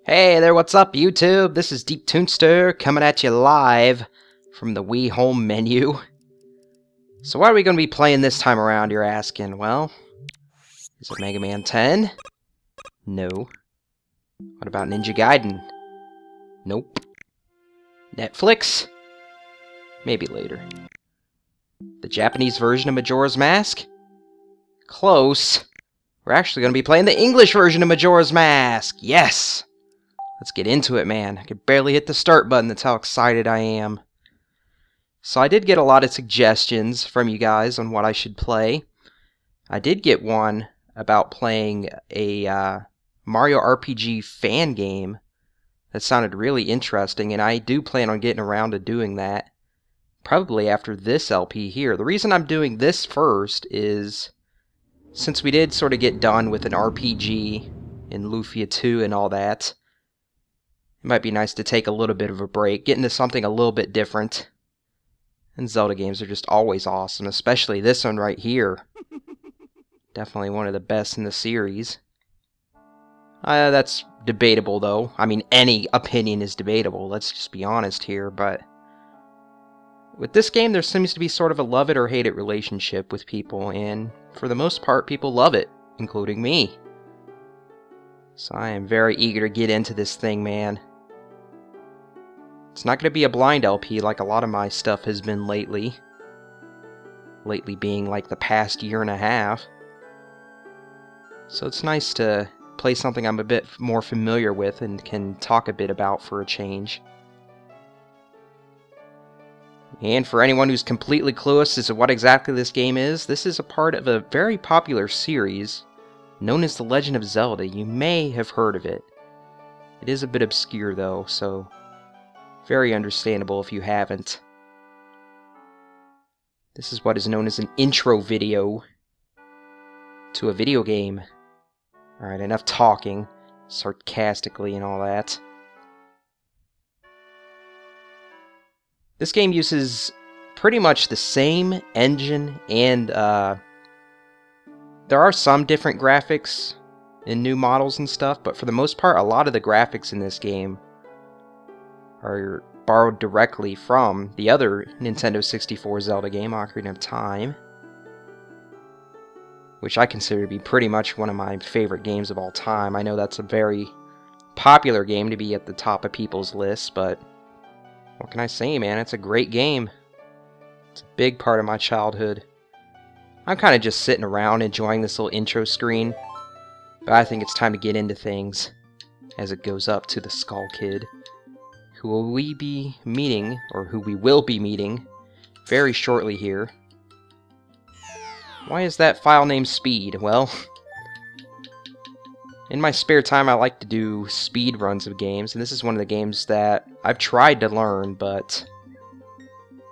Hey there, what's up YouTube? This is Deeptunester coming at you live from the Wii home menu. So what are we going to be playing this time around, you're asking? Well, is it Mega Man 10? No. What about Ninja Gaiden? Nope. Netflix? Maybe later. The Japanese version of Majora's Mask? Close. We're actually going to be playing the English version of Majora's Mask! Yes! Let's get into it, man. I could barely hit the start button, that's how excited I am. So I did get a lot of suggestions from you guys on what I should play. I did get one about playing a Mario RPG fan game that sounded really interesting, and I do plan on getting around to doing that probably after this LP here. The reason I'm doing this first is since we did sort of get done with an RPG in Lufia 2 and all that, it might be nice to take a little bit of a break, get into something a little bit different. And Zelda games are just always awesome, especially this one right here. Definitely one of the best in the series. That's debatable, though. I mean, any opinion is debatable, let's just be honest here, but with this game, there seems to be sort of a love it or hate it relationship with people, and for the most part, people love it, including me. So I am very eager to get into this thing, man. It's not going to be a blind LP like a lot of my stuff has been lately. Lately being like the past year and a half. So it's nice to play something I'm a bit more familiar with and can talk a bit about for a change. And for anyone who's completely clueless as to what exactly this game is, this is a part of a very popular series known as The Legend of Zelda. You may have heard of it. It is a bit obscure though, so very understandable if you haven't. This is what is known as an intro video to a video game. Alright, enough talking sarcastically and all that. This game uses pretty much the same engine, and there are some different graphics in new models and stuff, but for the most part, a lot of the graphics in this game are borrowed directly from the other Nintendo 64 Zelda game, Ocarina of Time, which I consider to be pretty much one of my favorite games of all time. I know that's a very popular game to be at the top of people's lists, but what can I say, man? It's a great game. It's a big part of my childhood. I'm kind of just sitting around enjoying this little intro screen, but I think it's time to get into things as it goes up to the Skull Kid, who will we be meeting, or who we will be meeting, very shortly here. Why is that file named Speed? Well, in my spare time I like to do speed runs of games, and this is one of the games that I've tried to learn, but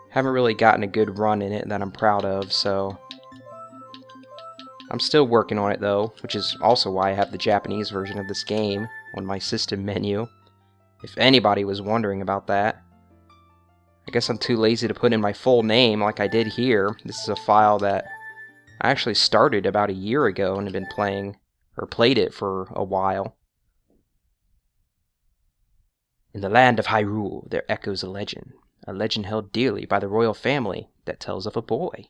haven't really gotten a good run in it that I'm proud of, so I'm still working on it though, which is also why I have the Japanese version of this game on my system menu. If anybody was wondering about that. I guess I'm too lazy to put in my full name like I did here. This is a file that I actually started about a year ago and have been playing, or played it for a while. In the land of Hyrule, there echoes a legend held dearly by the royal family that tells of a boy.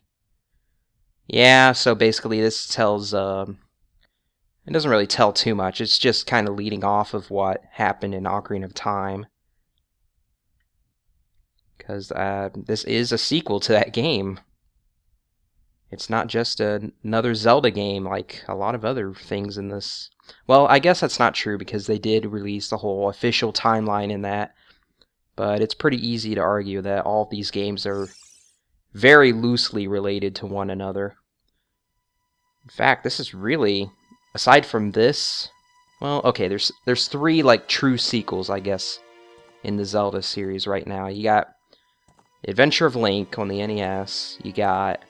Yeah, so basically this tells, it doesn't really tell too much, it's just kind of leading off of what happened in Ocarina of Time. Because this is a sequel to that game. It's not just another Zelda game like a lot of other things in this. Well, I guess that's not true because they did release the whole official timeline in that. But it's pretty easy to argue that all of these games are very loosely related to one another. In fact, this is really, aside from this, well, okay, there's three like true sequels, I guess, in the Zelda series right now. You got Adventure of Link on the NES. You got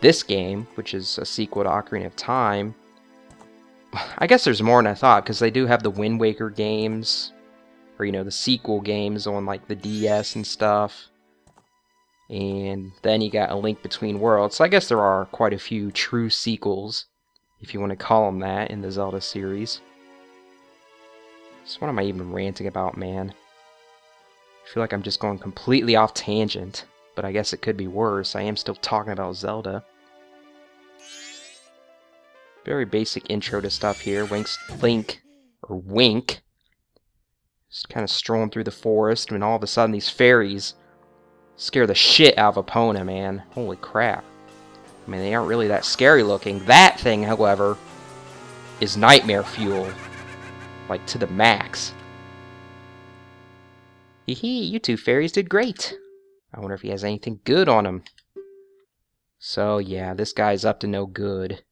this game, which is a sequel to Ocarina of Time. I guess there's more than I thought, because they do have the Wind Waker games, or, you know, the sequel games on like the DS and stuff. And then you got A Link Between Worlds. So I guess there are quite a few true sequels, if you want to call them that, in the Zelda series. So what am I even ranting about, man? I feel like I'm just going completely off tangent, but I guess it could be worse. I am still talking about Zelda. Very basic intro to stuff here. Wink, just kind of strolling through the forest, and all of a sudden these fairies scare the shit out of Epona, man. Holy crap. I mean, they aren't really that scary looking. That thing, however, is nightmare fuel. Like, to the max. Hee hee, you two fairies did great. I wonder if he has anything good on him. So, yeah, this guy's up to no good.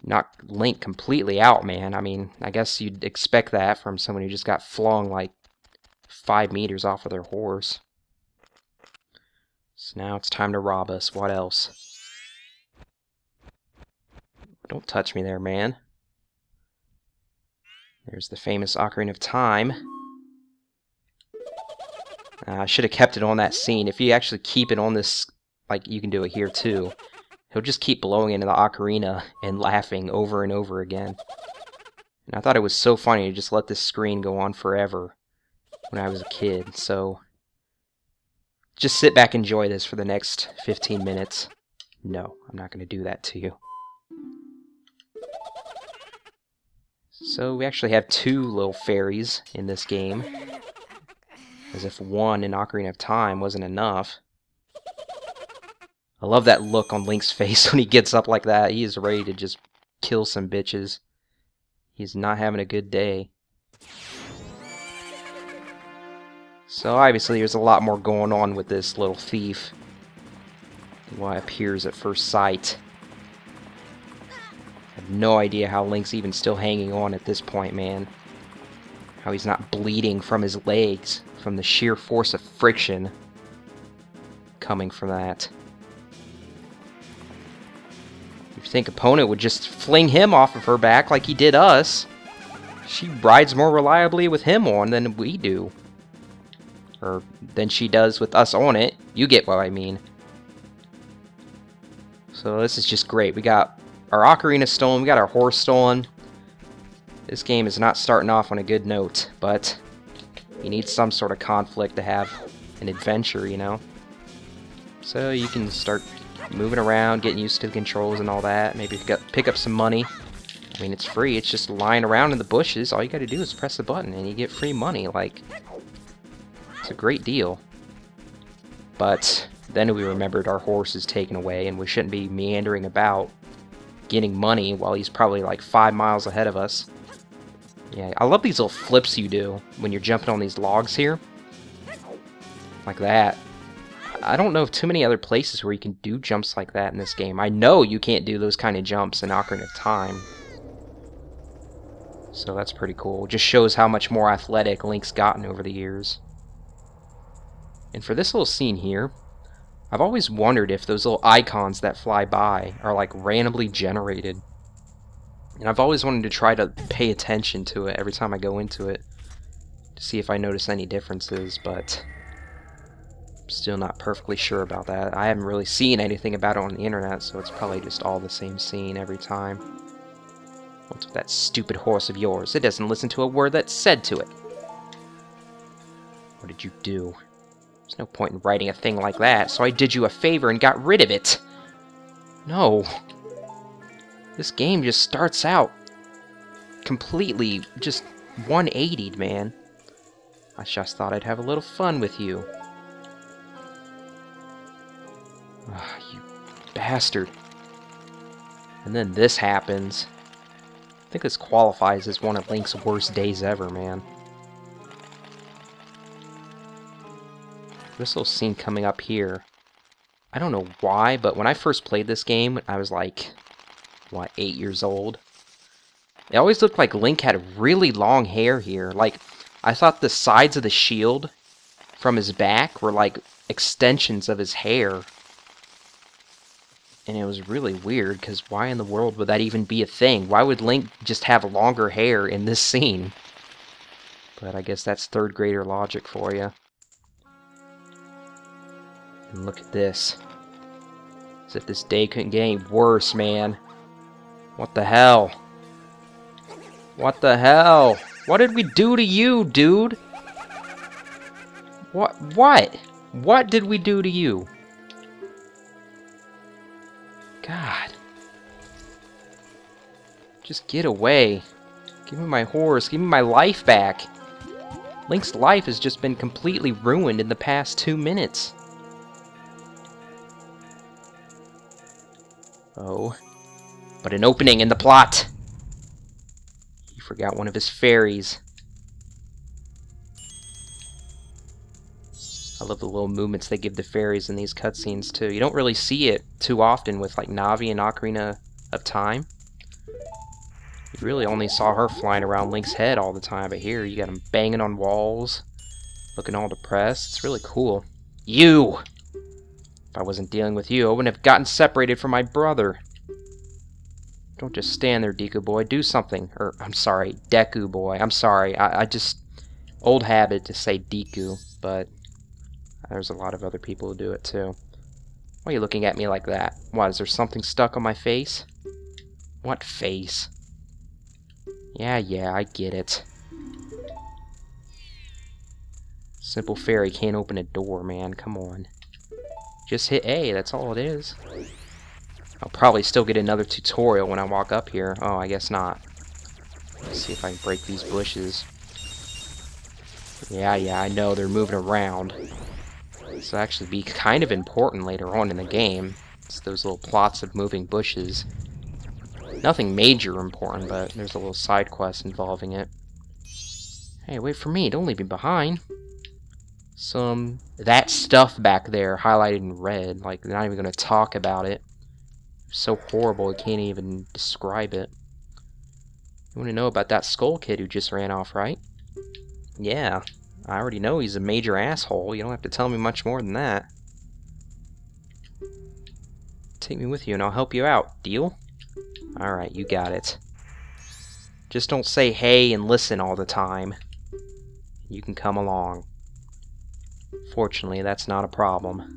Knocked Link completely out, man. I mean, I guess you'd expect that from someone who just got flung like 5 meters off of their horse. So now it's time to rob us. What else? Don't touch me there, man. There's the famous Ocarina of Time. I should have kept it on that scene. If you actually keep it on this, like, you can do it here too. He'll just keep blowing into the ocarina and laughing over and over again. And I thought it was so funny to just let this screen go on forever when I was a kid. So just sit back and enjoy this for the next 15 minutes. No, I'm not going to do that to you. So we actually have 2 little fairies in this game. As if one in Ocarina of Time wasn't enough. I love that look on Link's face when he gets up like that. He is ready to just kill some bitches. He's not having a good day. So obviously there's a lot more going on with this little thief than what appears at first sight. I have no idea how Link's even still hanging on at this point, man. How he's not bleeding from his legs from the sheer force of friction coming from that. You'd think Epona would just fling him off of her back like he did us. She rides more reliably with him on than we do. Or than she does with us on it. You get what I mean. So this is just great. We got our ocarina stolen, we got our horse stolen. This game is not starting off on a good note, but you need some sort of conflict to have an adventure, you know? So you can start moving around, getting used to the controls and all that. Maybe pick up some money. I mean, it's free. It's just lying around in the bushes. All you gotta do is press the button and you get free money. Like, it's a great deal. But then we remembered our horse is taken away and we shouldn't be meandering about getting money while he's probably like 5 miles ahead of us. Yeah, I love these little flips you do when you're jumping on these logs here. Like that. I don't know of too many other places where you can do jumps like that in this game. I know you can't do those kind of jumps in Ocarina of Time. So that's pretty cool. It just shows how much more athletic Link's gotten over the years. And for this little scene here, I've always wondered if those little icons that fly by are like randomly generated. And I've always wanted to try to pay attention to it every time I go into it to see if I notice any differences, but I'm still not perfectly sure about that. I haven't really seen anything about it on the internet, so it's probably just all the same scene every time. What's with that stupid horse of yours? It doesn't listen to a word that's said to it. What did you do? There's no point in writing a thing like that, so I did you a favor and got rid of it. No. This game just starts out completely just 180'd, man. I just thought I'd have a little fun with you. Ah, you bastard. And then this happens. I think this qualifies as one of Link's worst days ever, man. This little scene coming up here. I don't know why, but when I first played this game, I was like, what, 8 years old? It always looked like Link had really long hair here. Like, I thought the sides of the shield from his back were like extensions of his hair. And it was really weird, because why in the world would that even be a thing? Why would Link just have longer hair in this scene? But I guess that's third grader logic for you. And look at this. As if this day couldn't get any worse, man. What the hell? What the hell? What did we do to you, dude? What? What did we do to you? God. Just get away. Give me my horse. Give me my life back. Link's life has just been completely ruined in the past 2 minutes. Oh. But an opening in the plot. He forgot one of his fairies. I love the little movements they give the fairies in these cutscenes too. You don't really see it too often with like Navi and Ocarina of Time. You really only saw her flying around Link's head all the time, but here you got him banging on walls, looking all depressed. It's really cool. You! If I wasn't dealing with you, I wouldn't have gotten separated from my brother. Don't just stand there, Deku boy. Do something. Or, I'm sorry, Deku boy. I'm sorry. I just... Old habit to say Deku, but there's a lot of other people who do it too. Why are you looking at me like that? What, is there something stuck on my face? What face? Yeah, I get it. Simple fairy can't open a door, man. Come on. Just hit A, that's all it is. I'll probably still get another tutorial when I walk up here. Oh, I guess not. Let's see if I can break these bushes. Yeah, I know they're moving around. This will actually be kind of important later on in the game. It's those little plots of moving bushes. Nothing major important, but there's a little side quest involving it. Hey, wait for me. Don't leave me behind. That stuff back there highlighted in red. Like, they're not even going to talk about it. It's so horrible, I can't even describe it. You want to know about that Skull Kid who just ran off, right? Yeah, I already know he's a major asshole. You don't have to tell me much more than that. Take me with you and I'll help you out. Deal? Alright, you got it. Just don't say hey and listen all the time. You can come along. Fortunately, that's not a problem.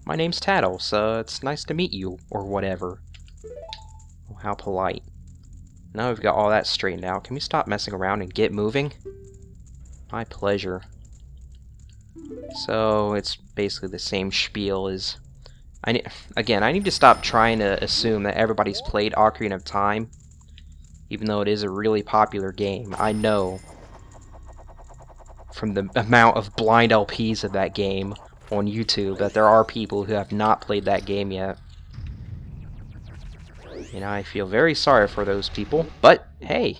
My name's Tattle, so it's nice to meet you, or whatever. Oh, how polite. Now we've got all that straightened out. Can we stop messing around and get moving? My pleasure. So, it's basically the same spiel as... I need to stop trying to assume that everybody's played Ocarina of Time, even though it is a really popular game. I know from the amount of blind LPs of that game on YouTube that there are people who have not played that game yet. And I feel very sorry for those people, but hey,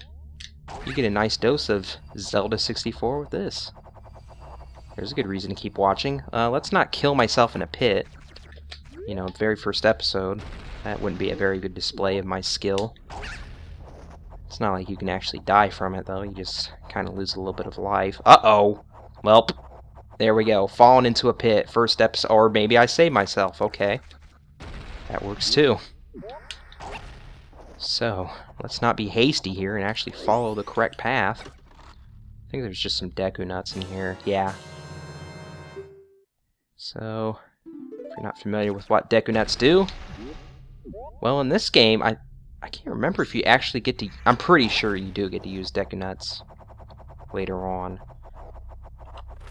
you get a nice dose of Zelda 64 with this. There's a good reason to keep watching. Let's not kill myself in a pit. You know, very first episode. That wouldn't be a very good display of my skill. It's not like you can actually die from it, though. You just kind of lose a little bit of life. Uh-oh! Welp. There we go. Falling into a pit. First episode. Or maybe I saved myself. Okay. That works, too. So, let's not be hasty here and actually follow the correct path. I think there's just some Deku nuts in here. Yeah. So... if you're not familiar with what Deku nuts do, well, in this game, I can't remember if you actually get to... I'm pretty sure you do get to use Deku nuts later on.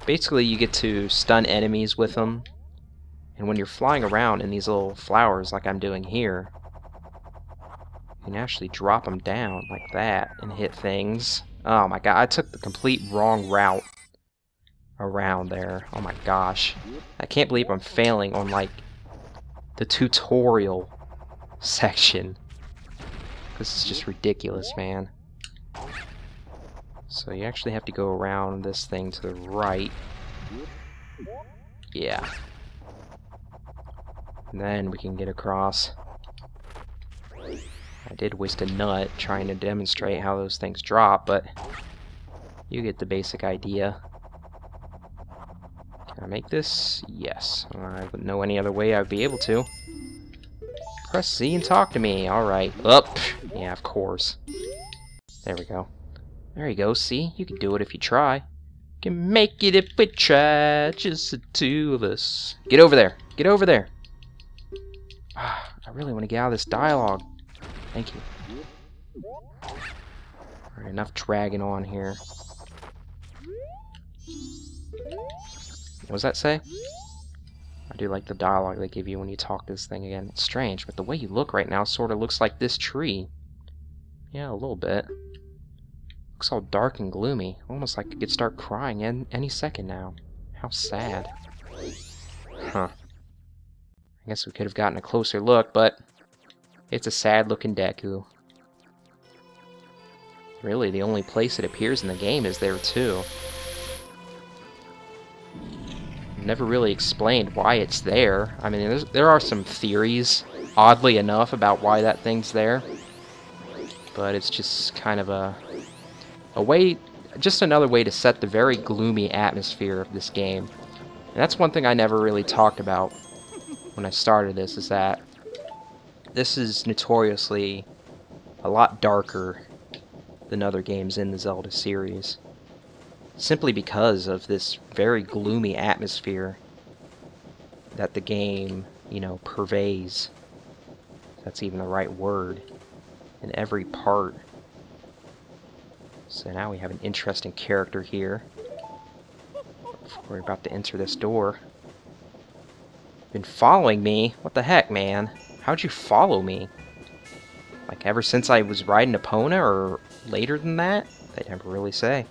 Basically, you get to stun enemies with them, and when you're flying around in these little flowers like I'm doing here, you can actually drop them down like that and hit things. Oh my god, I took the complete wrong route around there. Oh my gosh. I can't believe I'm failing on, like, the tutorial section. This is just ridiculous, man. So you actually have to go around this thing to the right. Yeah. And then we can get across. I did waste a nut trying to demonstrate how those things drop, but you get the basic idea. Can I make this? Yes. I wouldn't know any other way I'd be able to. Press Z and talk to me. Alright. Up. Yeah, of course. There we go. There you go. See? You can do it if you try. Can make it if we try. Just the two of us. Get over there. Get over there. I really want to get out of this dialogue. Thank you. Alright, enough dragging on here. What does that say? I do like the dialogue they give you when you talk to this thing again. It's strange, but the way you look right now sort of looks like this tree. Yeah, a little bit. Looks all dark and gloomy. Almost like I could start crying any second now. How sad. Huh. I guess we could have gotten a closer look, but it's a sad-looking Deku. Really, the only place it appears in the game is there, too. Never really explained why it's there. I mean, there are some theories, oddly enough, about why that thing's there. But it's just kind of a way, just another way to set the very gloomy atmosphere of this game. And that's one thing I never really talked about when I started this, is that this is notoriously a lot darker than other games in the Zelda series. Simply because of this very gloomy atmosphere that the game, you know, purveys. If that's even the right word. In every part. So now we have an interesting character here. We're about to enter this door. Been following me? What the heck, man? How'd you follow me? Like ever since I was riding Epona, or later than that? They never really say.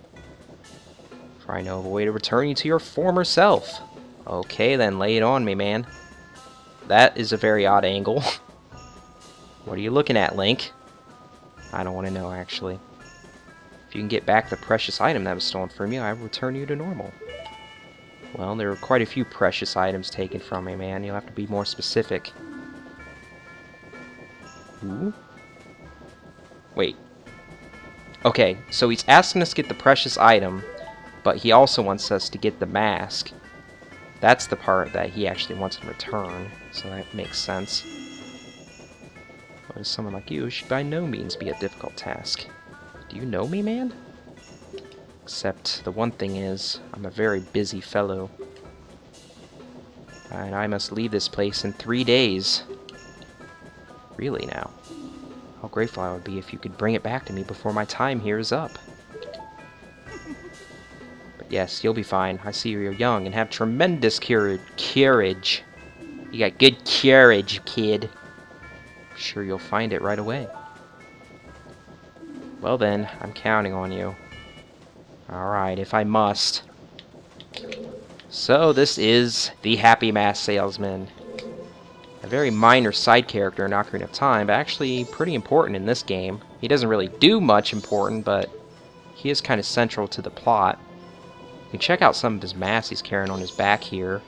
For I know of a way to return you to your former self. Okay then, lay it on me, man. That is a very odd angle. What are you looking at, Link? I don't want to know, actually. If you can get back the precious item that was stolen from you, I will return you to normal. Well, there are quite a few precious items taken from me, man. You'll have to be more specific. Ooh. Wait. Okay, so he's asking us to get the precious item, but he also wants us to get the mask. That's the part that he actually wants in return, so that makes sense. But someone like you should by no means be a difficult task. Do you know me, man? Except the one thing is, I'm a very busy fellow. And I must leave this place in 3 days. Really now? How grateful I would be if you could bring it back to me before my time here is up. But yes, you'll be fine. I see you're young and have tremendous courage. You got good courage, kid. I'm sure you'll find it right away. Well then, I'm counting on you. Alright, if I must. So, this is the Happy Mask Salesman. A very minor side character in Ocarina of Time, but actually pretty important in this game. He doesn't really do much important, but he is kind of central to the plot. You can check out some of his masks he's carrying on his back here.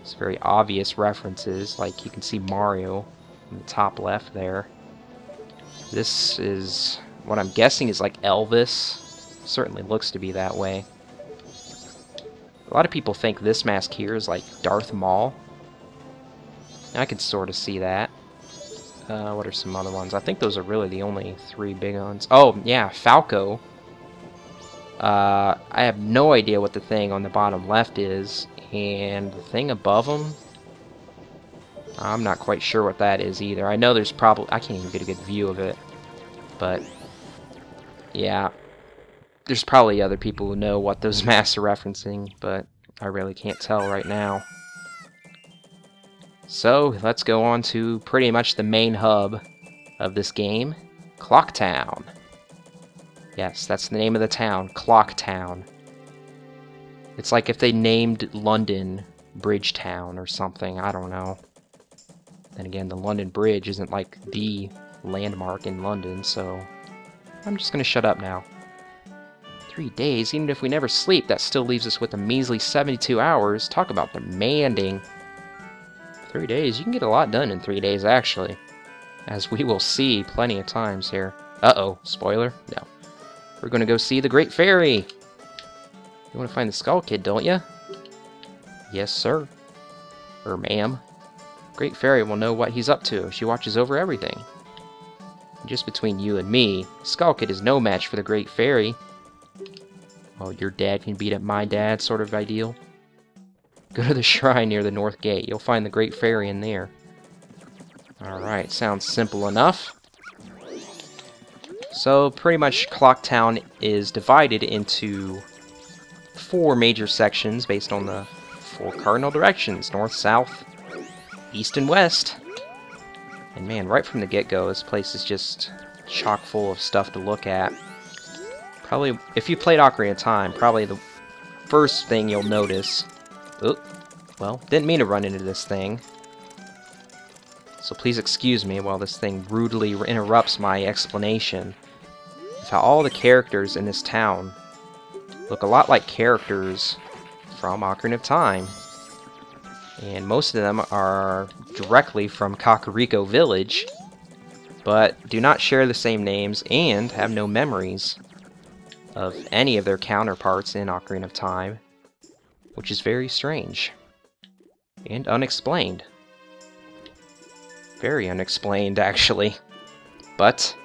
It's very obvious references, like you can see Mario in the top left there. This is what I'm guessing is like Elvis. Certainly looks to be that way. A lot of people think this mask here is like Darth Maul. I could sort of see that. What are some other ones? I think those are really the only 3 big ones. Oh, yeah, Falco. I have no idea what the thing on the bottom left is. And the thing above him, I'm not quite sure what that is either. I know there's probably... I can't even get a good view of it. But, yeah. There's probably other people who know what those masks are referencing, but I really can't tell right now. So, let's go on to pretty much the main hub of this game, Clock Town. Yes, that's the name of the town, Clock Town. It's like if they named London Bridgetown or something, I don't know. Then again, the London Bridge isn't like the landmark in London, so I'm just gonna shut up now. 3 days, even if we never sleep, that still leaves us with a measly 72 hours. Talk about demanding. 3 days, you can get a lot done in 3 days, actually. As we will see plenty of times here. Uh-oh, spoiler? No. We're gonna go see the Great Fairy! You wanna find the Skull Kid, don't ya? Yes, sir. Or ma'am. Great Fairy will know what he's up to. She watches over everything. And just between you and me, Skull Kid is no match for the Great Fairy. Oh, your dad can beat up my dad sort of ideal. Go to the shrine near the north gate. You'll find the Great Fairy in there. Alright, sounds simple enough. So pretty much Clock Town is divided into 4 major sections based on the 4 cardinal directions: north, south, east, and west. And man, right from the get-go, this place is just chock full of stuff to look at. Probably, if you played Ocarina of Time, probably the first thing you'll notice... Oh, well, didn't mean to run into this thing. So please excuse me while this thing rudely interrupts my explanation of how all the characters in this town look a lot like characters from Ocarina of Time. And most of them are directly from Kakariko Village, but do not share the same names and have no memories of any of their counterparts in Ocarina of Time, which is very strange and unexplained. Very unexplained, actually. But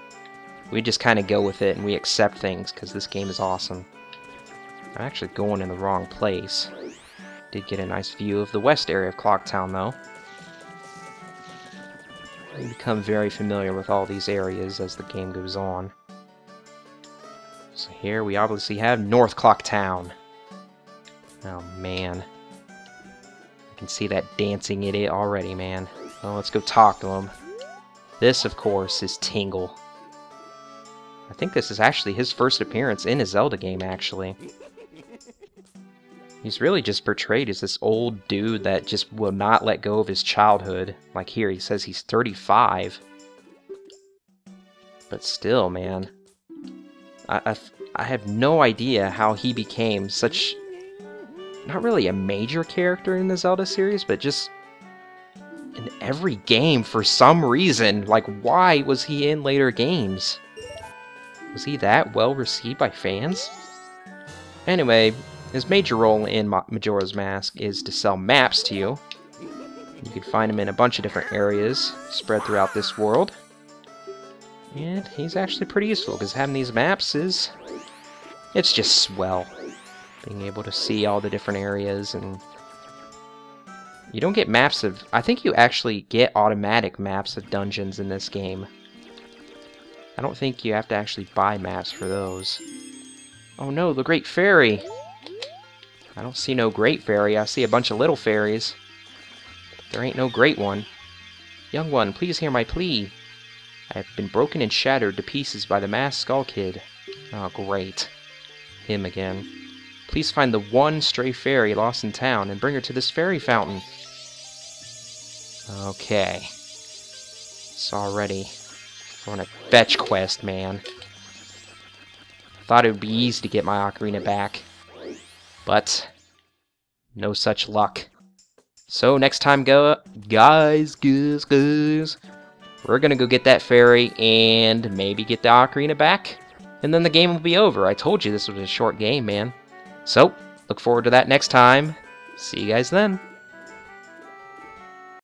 we just kind of go with it and we accept things because this game is awesome. I'm actually going in the wrong place. Did get a nice view of the west area of Clock Town, though. You become very familiar with all these areas as the game goes on. So here we obviously have North Clock Town. Oh man. I can see that dancing idiot already, man. Well, let's go talk to him. This, of course, is Tingle. I think this is actually his first appearance in a Zelda game, actually. He's really just portrayed as this old dude that just will not let go of his childhood. Like here, he says he's 35. But still, man. I have no idea how he became such... not really a major character in the Zelda series, but just in every game for some reason. Like, why was he in later games? Was he that well received by fans? Anyway, his major role in Majora's Mask is to sell maps to you. You can find him in a bunch of different areas spread throughout this world. And he's actually pretty useful, because having these maps is... it's just swell. Being able to see all the different areas, and... you don't get maps of... I think you actually get automatic maps of dungeons in this game. I don't think you have to actually buy maps for those. Oh no, the Great Fairy! I don't see no Great Fairy, I see a bunch of little fairies. There ain't no great one. Young one, please hear my plea. I have been broken and shattered to pieces by the masked Skull Kid. Oh, great. Him again. Please find the one stray fairy lost in town and bring her to this fairy fountain. Okay. It's already... we're on a fetch quest, man. Thought it would be easy to get my ocarina back. But... no such luck. So next time, guys, we're gonna go get that fairy and maybe get the ocarina back. And then the game will be over. I told you this was a short game, man. So, look forward to that next time. See you guys then.